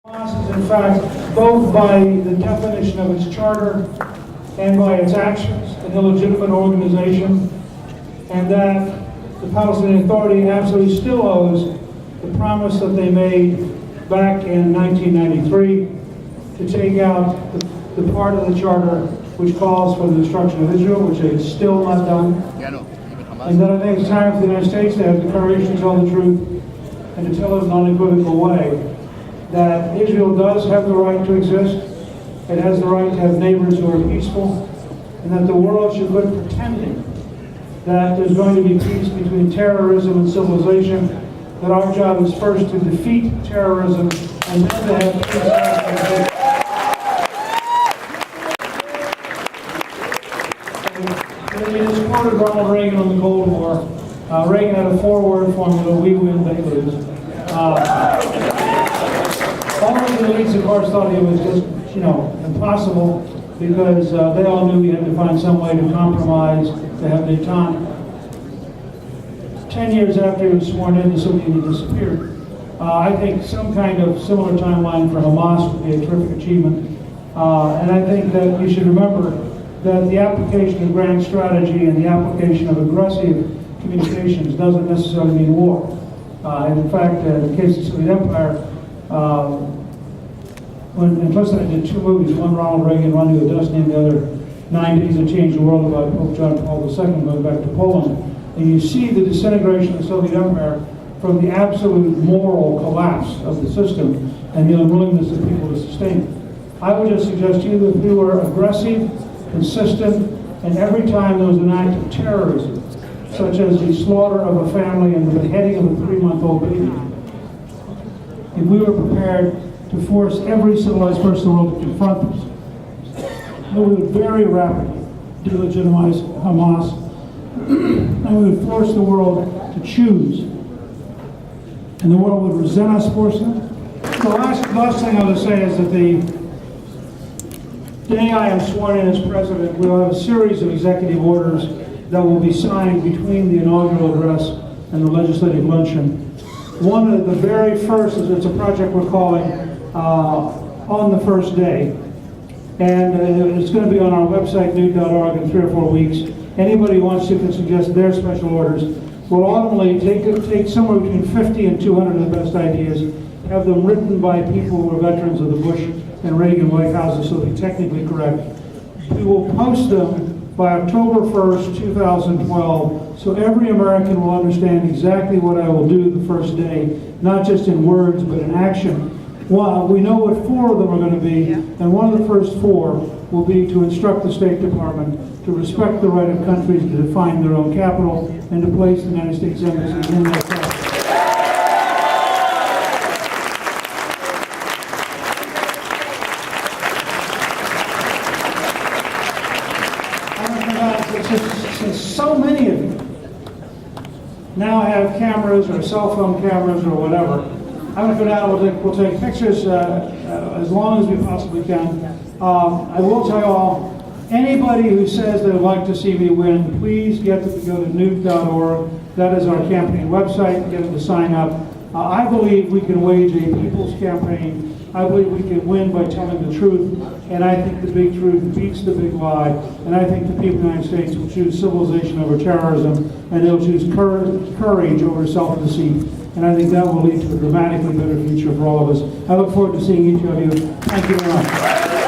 Hamas is in fact, both by the definition of its charter and by its actions, an illegitimate organization, and that the Palestinian Authority absolutely still owes the promise that they made back in 1993 to take out the part of the charter which calls for the destruction of Israel, which they've still not done. And that I think it's time for the United States to have the courage to tell the truth and to tell it in an unequivocal way that Israel does have the right to exist, it has the right to have neighbors who are peaceful, and that the world should quit pretending that there's going to be peace between terrorism and civilization, that our job is first to defeat terrorism and then to have peace. It is quoted Ronald Reagan on the Cold War. Reagan had a four-word formula: we win, they lose. All of the elites, of course, thought it was just, impossible, because they all knew we had to find some way to compromise, to have détente. 10 years after he was sworn in, the Soviet Union disappeared. I think some kind of similar timeline for Hamas would be a terrific achievement. And I think that you should remember that the application of grand strategy and the application of aggressive communications doesn't necessarily mean war. In fact, in the case of the Soviet Empire, when President did two movies, one Ronald Reagan, Run to a Dusty, and the other 9 Days That Changed the World about Pope John Paul II, going back to Poland, and you see the disintegration of the Soviet Empire from the absolute moral collapse of the system and the unwillingness of people to sustain it. I would just suggest to you that if we were aggressive, consistent, and every time there was an act of terrorism, such as the slaughter of a family and the beheading of a 3-month-old baby, if we were prepared to force every civilized person in the world to confront this, we would very rapidly delegitimize Hamas, and we would force the world to choose. And the world would resent us forcing it. The last thing I would say is that the day I am sworn in as president, we'll have a series of executive orders that will be signed between the inaugural address and the legislative luncheon. One of the very first is, it's a project we're calling On the First Day. And it's going to be on our website, newt.org, in 3 or 4 weeks. Anybody who wants to can suggest their special orders. We'll ultimately take somewhere between 50 and 200 of the best ideas, have them written by people who are veterans of the Bush and Reagan White Houses, so they'll be technically correct. We will post them by October 1st, 2012, so every American will understand exactly what I will do the first day, not just in words, but in action. Well, we know what 4 of them are going to be, and one of the first 4 will be to instruct the State Department to respect the right of countries to define their own capital and to place the United States Embassy in their capital. Since so many of you now have cameras or cell phone cameras or whatever, I'm going to go down, we'll take pictures as long as we possibly can. I will tell you all, anybody who says they would like to see me win, please go to newt.org. That is our campaign website. Get them to sign up. I believe we can wage a people's campaign. I believe we can win by telling the truth, and I think the big truth beats the big lie, and I think the people of the United States will choose civilization over terrorism, and they'll choose courage over self-deceit, and I think that will lead to a dramatically better future for all of us. I look forward to seeing each of you. Thank you very much.